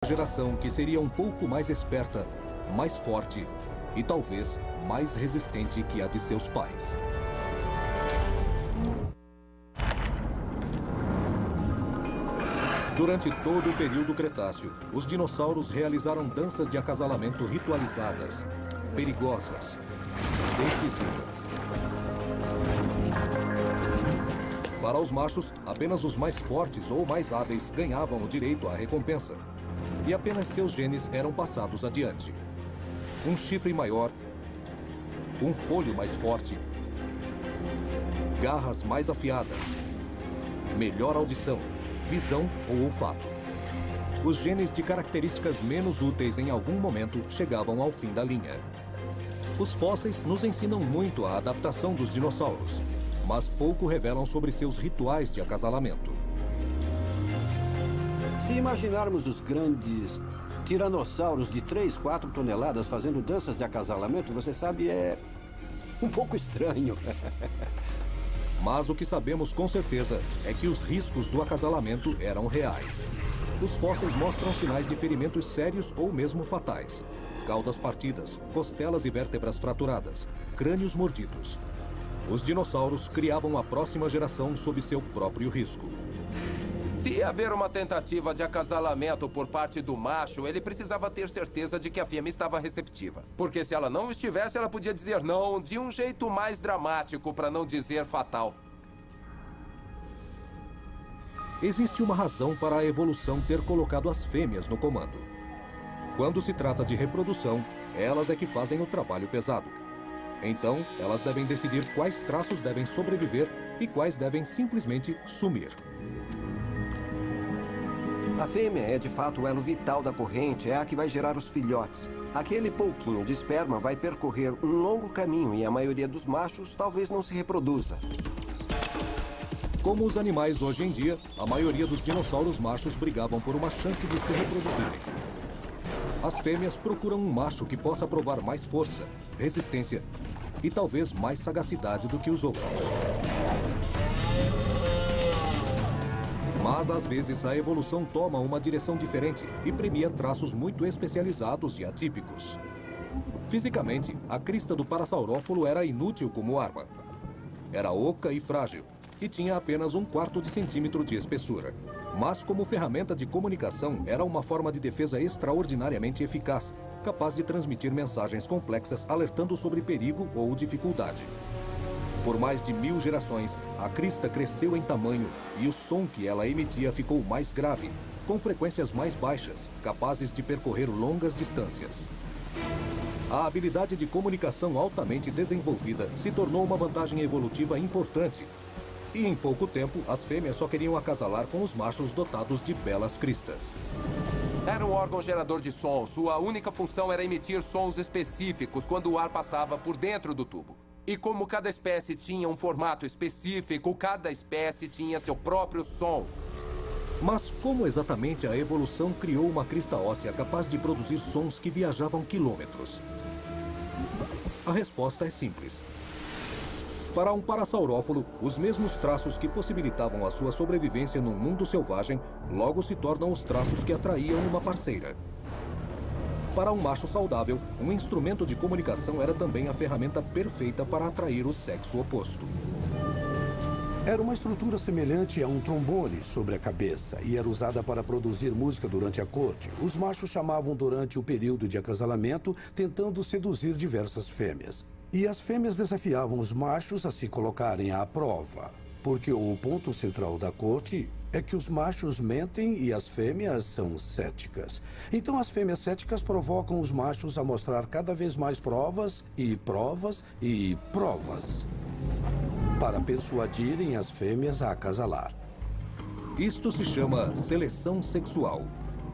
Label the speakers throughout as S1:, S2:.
S1: Geração que seria um pouco mais esperta, mais forte e talvez mais resistente que a de seus pais. Durante todo o período Cretáceo, os dinossauros realizaram danças de acasalamento ritualizadas, perigosas, decisivas. Para os machos, apenas os mais fortes ou mais hábeis ganhavam o direito à recompensa. E apenas seus genes eram passados adiante. Um chifre maior, um folho mais forte, garras mais afiadas, melhor audição, visão ou olfato. Os genes de características menos úteis em algum momento chegavam ao fim da linha. Os fósseis nos ensinam muito a adaptação dos dinossauros, mas pouco revelam sobre seus rituais de acasalamento.
S2: Se imaginarmos os grandes tiranossauros de 3, 4 toneladas fazendo danças de acasalamento, você sabe, é um pouco estranho.
S1: Mas o que sabemos com certeza é que os riscos do acasalamento eram reais. Os fósseis mostram sinais de ferimentos sérios ou mesmo fatais. Caudas partidas, costelas e vértebras fraturadas, crânios mordidos. Os dinossauros criavam a próxima geração sob seu próprio risco.
S3: Se haver uma tentativa de acasalamento por parte do macho, ele precisava ter certeza de que a fêmea estava receptiva. Porque se ela não estivesse, ela podia dizer não de um jeito mais dramático, para não dizer fatal.
S1: Existe uma razão para a evolução ter colocado as fêmeas no comando. Quando se trata de reprodução, elas é que fazem o trabalho pesado. Então, elas devem decidir quais traços devem sobreviver e quais devem simplesmente sumir.
S2: A fêmea é de fato o elo vital da corrente, é a que vai gerar os filhotes. Aquele pouquinho de esperma vai percorrer um longo caminho e a maioria dos machos talvez não se reproduza.
S1: Como os animais hoje em dia, a maioria dos dinossauros machos brigavam por uma chance de se reproduzirem. As fêmeas procuram um macho que possa provar mais força, resistência e talvez mais sagacidade do que os outros. Mas, às vezes, a evolução toma uma direção diferente e premia traços muito especializados e atípicos. Fisicamente, a crista do Parasaurófilo era inútil como arma. Era oca e frágil, e tinha apenas 1/4 de centímetro de espessura. Mas, como ferramenta de comunicação, era uma forma de defesa extraordinariamente eficaz, capaz de transmitir mensagens complexas alertando sobre perigo ou dificuldade. Por mais de 1000 gerações, a crista cresceu em tamanho e o som que ela emitia ficou mais grave, com frequências mais baixas, capazes de percorrer longas distâncias. A habilidade de comunicação altamente desenvolvida se tornou uma vantagem evolutiva importante. E em pouco tempo, as fêmeas só queriam acasalar com os machos dotados de belas cristas.
S3: Era um órgão gerador de som. Sua única função era emitir sons específicos quando o ar passava por dentro do tubo. E como cada espécie tinha um formato específico, cada espécie tinha seu próprio som.
S1: Mas como exatamente a evolução criou uma crista óssea capaz de produzir sons que viajavam quilômetros? A resposta é simples. Para um parasaurófilo, os mesmos traços que possibilitavam a sua sobrevivência num mundo selvagem, logo se tornam os traços que atraíam uma parceira. Para um macho saudável, um instrumento de comunicação era também a ferramenta perfeita para atrair o sexo oposto.
S4: Era uma estrutura semelhante a um trombone sobre a cabeça e era usada para produzir música durante a corte. Os machos chamavam durante o período de acasalamento, tentando seduzir diversas fêmeas. E as fêmeas desafiavam os machos a se colocarem à prova, porque o ponto central da corte é que os machos mentem e as fêmeas são céticas. Então as fêmeas céticas provocam os machos a mostrar cada vez mais provas e provas e provas, para persuadirem as fêmeas a acasalar.
S1: Isto se chama seleção sexual.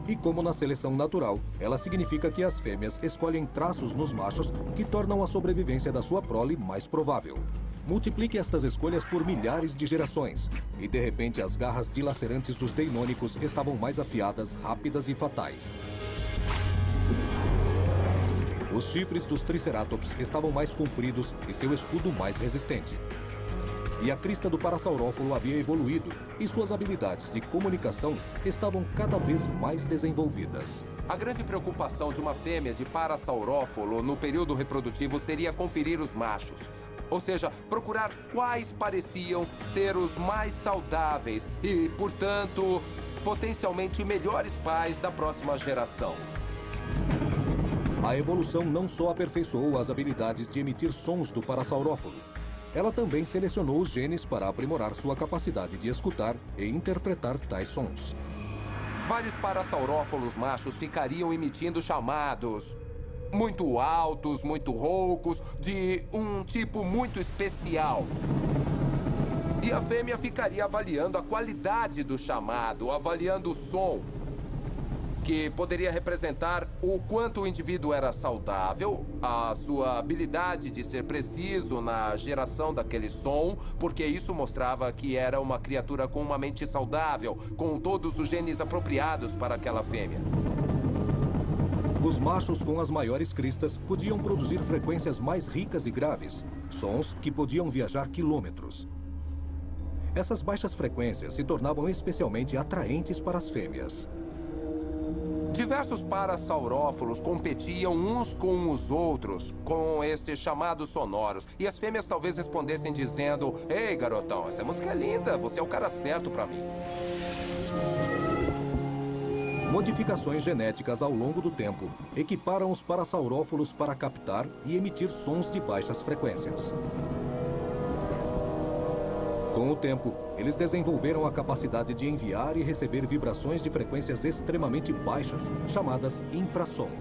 S1: E como na seleção natural, ela significa que as fêmeas escolhem traços nos machos que tornam a sobrevivência da sua prole mais provável. Multiplique estas escolhas por milhares de gerações, e de repente as garras dilacerantes dos deinônicos estavam mais afiadas, rápidas e fatais. Os chifres dos triceratops estavam mais compridos e seu escudo mais resistente. E a crista do parasaurófalo havia evoluído, e suas habilidades de comunicação estavam cada vez mais desenvolvidas.
S3: A grande preocupação de uma fêmea de parasaurófalo no período reprodutivo seria conferir os machos. Ou seja, procurar quais pareciam ser os mais saudáveis e, portanto, potencialmente melhores pais da próxima geração.
S1: A evolução não só aperfeiçoou as habilidades de emitir sons do parasaurófalo, ela também selecionou os genes para aprimorar sua capacidade de escutar e interpretar tais sons.
S3: Vários parasaurófalos machos ficariam emitindo chamados muito altos, muito roucos, de um tipo muito especial. E a fêmea ficaria avaliando a qualidade do chamado, avaliando o som, que poderia representar o quanto o indivíduo era saudável, a sua habilidade de ser preciso na geração daquele som, porque isso mostrava que era uma criatura com uma mente saudável, com todos os genes apropriados para aquela fêmea.
S1: Os machos com as maiores cristas podiam produzir frequências mais ricas e graves, sons que podiam viajar quilômetros. Essas baixas frequências se tornavam especialmente atraentes para as fêmeas.
S3: Diversos parasaurófalos competiam uns com os outros com esses chamados sonoros. E as fêmeas talvez respondessem dizendo: "Ei, garotão, essa música é linda, você é o cara certo para mim."
S1: Modificações genéticas ao longo do tempo equiparam os parasaurófalos para captar e emitir sons de baixas frequências. Com o tempo, eles desenvolveram a capacidade de enviar e receber vibrações de frequências extremamente baixas, chamadas infrassom.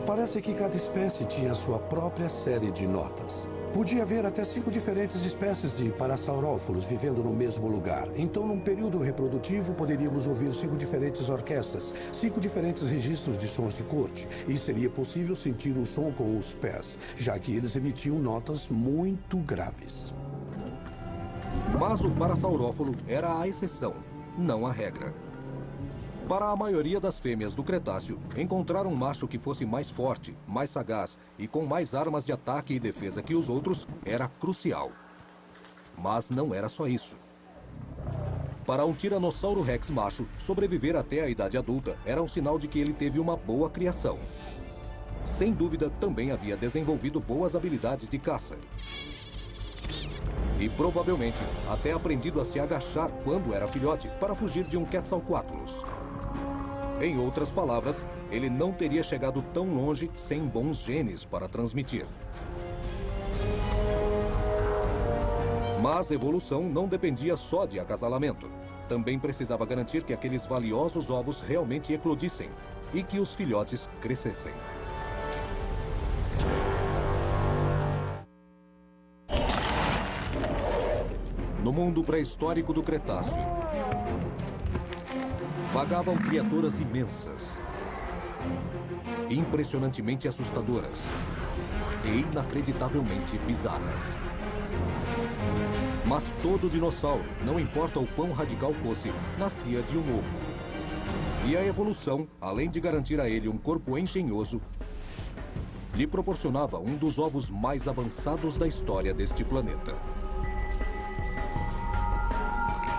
S4: Parece que cada espécie tinha sua própria série de notas. Podia haver até 5 diferentes espécies de parasaurófalos vivendo no mesmo lugar. Então, num período reprodutivo, poderíamos ouvir 5 diferentes orquestras, 5 diferentes registros de sons de corte. E seria possível sentir o som com os pés, já que eles emitiam notas muito graves.
S1: Mas o parasaurófalo era a exceção, não a regra. Para a maioria das fêmeas do Cretáceo, encontrar um macho que fosse mais forte, mais sagaz e com mais armas de ataque e defesa que os outros era crucial. Mas não era só isso. Para um Tiranossauro Rex macho, sobreviver até a idade adulta era um sinal de que ele teve uma boa criação. Sem dúvida, também havia desenvolvido boas habilidades de caça. E provavelmente até aprendido a se agachar quando era filhote para fugir de um Quetzalcoatlus. Em outras palavras, ele não teria chegado tão longe sem bons genes para transmitir. Mas evolução não dependia só de acasalamento. Também precisava garantir que aqueles valiosos ovos realmente eclodissem e que os filhotes crescessem. No mundo pré-histórico do Cretáceo, vagavam criaturas imensas, impressionantemente assustadoras e inacreditavelmente bizarras. Mas todo dinossauro, não importa o quão radical fosse, nascia de um ovo. E a evolução, além de garantir a ele um corpo engenhoso, lhe proporcionava um dos ovos mais avançados da história deste planeta.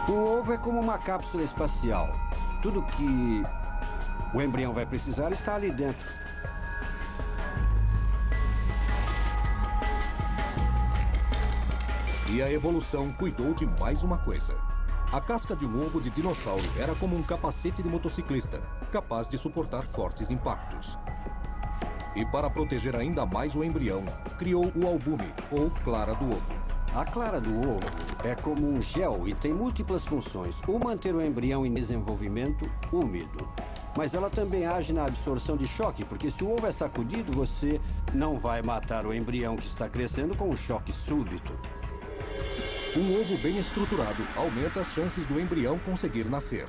S2: O ovo é como uma cápsula espacial. Tudo que o embrião vai precisar está ali dentro.
S1: E a evolução cuidou de mais uma coisa. A casca de um ovo de dinossauro era como um capacete de motociclista, capaz de suportar fortes impactos. E para proteger ainda mais o embrião, criou o albume, ou clara do ovo.
S2: A clara do ovo é como um gel e tem múltiplas funções. O manter o embrião em desenvolvimento úmido. Mas ela também age na absorção de choque, porque se o ovo é sacudido, você não vai matar o embrião que está crescendo com um choque súbito.
S1: Um ovo bem estruturado aumenta as chances do embrião conseguir nascer.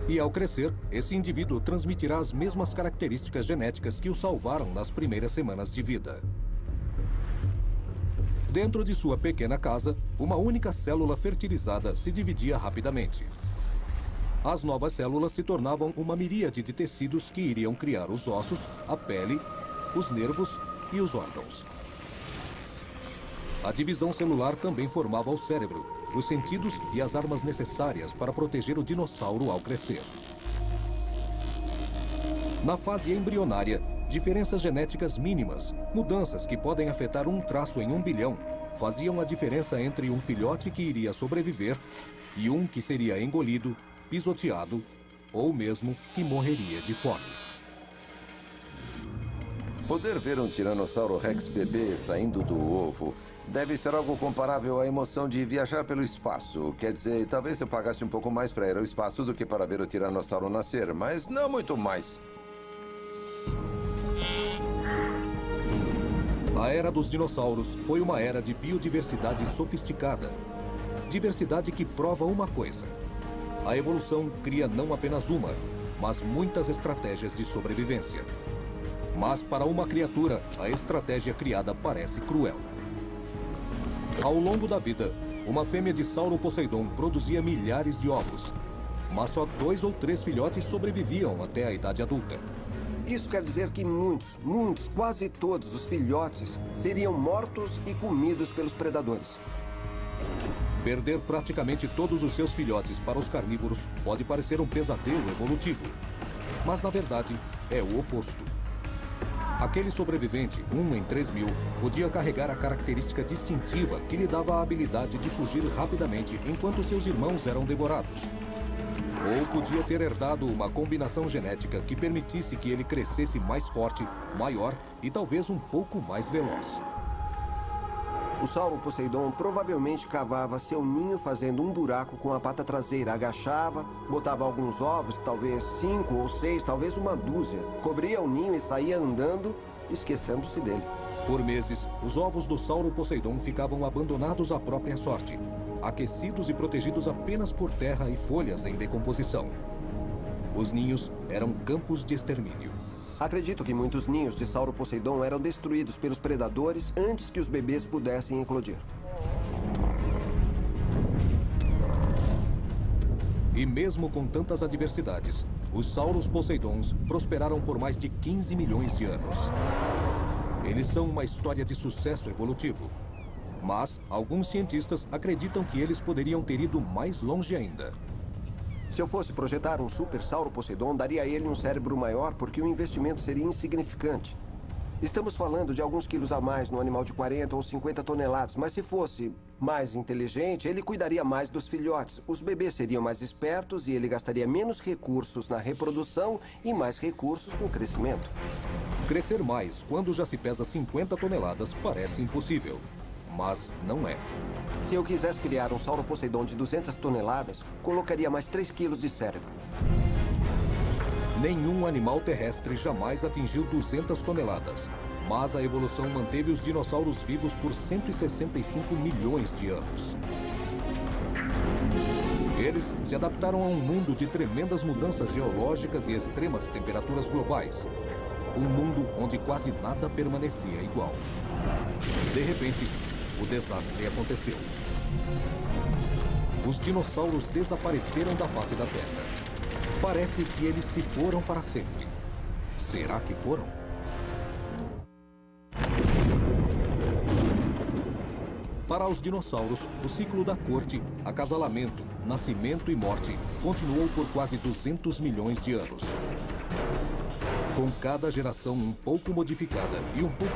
S1: E ao crescer, esse indivíduo transmitirá as mesmas características genéticas que o salvaram nas primeiras semanas de vida. Dentro de sua pequena casa, uma única célula fertilizada se dividia rapidamente. As novas células se tornavam uma miríade de tecidos que iriam criar os ossos, a pele, os nervos e os órgãos. A divisão celular também formava o cérebro, os sentidos e as armas necessárias para proteger o dinossauro ao crescer. Na fase embrionária, diferenças genéticas mínimas, mudanças que podem afetar um traço em 1 bilhão, faziam a diferença entre um filhote que iria sobreviver e um que seria engolido, pisoteado ou mesmo que morreria de fome.
S5: Poder ver um Tiranossauro Rex bebê saindo do ovo deve ser algo comparável à emoção de viajar pelo espaço. Quer dizer, talvez eu pagasse um pouco mais para ir ao espaço do que para ver o Tiranossauro nascer, mas não muito mais.
S1: A era dos dinossauros foi uma era de biodiversidade sofisticada. Diversidade que prova uma coisa: a evolução cria não apenas uma, mas muitas estratégias de sobrevivência. Mas para uma criatura, a estratégia criada parece cruel. Ao longo da vida, uma fêmea de Sauroposeidon produzia milhares de ovos, mas só 2 ou 3 filhotes sobreviviam até a idade adulta.
S6: Isso quer dizer que muitos, quase todos os filhotes seriam mortos e comidos pelos predadores.
S1: Perder praticamente todos os seus filhotes para os carnívoros pode parecer um pesadelo evolutivo, mas na verdade é o oposto. Aquele sobrevivente, 1 em 3.000, podia carregar a característica distintiva que lhe dava a habilidade de fugir rapidamente enquanto seus irmãos eram devorados. Ou podia ter herdado uma combinação genética que permitisse que ele crescesse mais forte, maior e talvez um pouco mais veloz.
S6: O Sauroposeidon provavelmente cavava seu ninho fazendo um buraco com a pata traseira, agachava, botava alguns ovos, talvez 5 ou 6, talvez uma dúzia, cobria o ninho e saía andando, esquecendo-se dele.
S1: Por meses, os ovos do Sauroposeidon ficavam abandonados à própria sorte, aquecidos e protegidos apenas por terra e folhas em decomposição. Os ninhos eram campos de extermínio.
S6: Acredito que muitos ninhos de Sauroposeidon eram destruídos pelos predadores antes que os bebês pudessem eclodir.
S1: E mesmo com tantas adversidades, os Sauroposeidons prosperaram por mais de 15 milhões de anos. Eles são uma história de sucesso evolutivo. Mas alguns cientistas acreditam que eles poderiam ter ido mais longe ainda.
S6: Se eu fosse projetar um Super Sauroposeidon, daria a ele um cérebro maior porque o investimento seria insignificante. Estamos falando de alguns quilos a mais no animal de 40 ou 50 toneladas, mas se fosse mais inteligente, ele cuidaria mais dos filhotes. Os bebês seriam mais espertos e ele gastaria menos recursos na reprodução e mais recursos no crescimento.
S1: Crescer mais quando já se pesa 50 toneladas parece impossível, mas não é.
S6: Se eu quisesse criar um Sauroposeidon de 200 toneladas, colocaria mais 3 quilos de cérebro.
S1: Nenhum animal terrestre jamais atingiu 200 toneladas, mas a evolução manteve os dinossauros vivos por 165 milhões de anos. Eles se adaptaram a um mundo de tremendas mudanças geológicas e extremas temperaturas globais. Um mundo onde quase nada permanecia igual. De repente, o desastre aconteceu. Os dinossauros desapareceram da face da Terra. Parece que eles se foram para sempre. Será que foram? Para os dinossauros, o ciclo da corte, acasalamento, nascimento e morte continuou por quase 200 milhões de anos. Com cada geração um pouco modificada e um pouco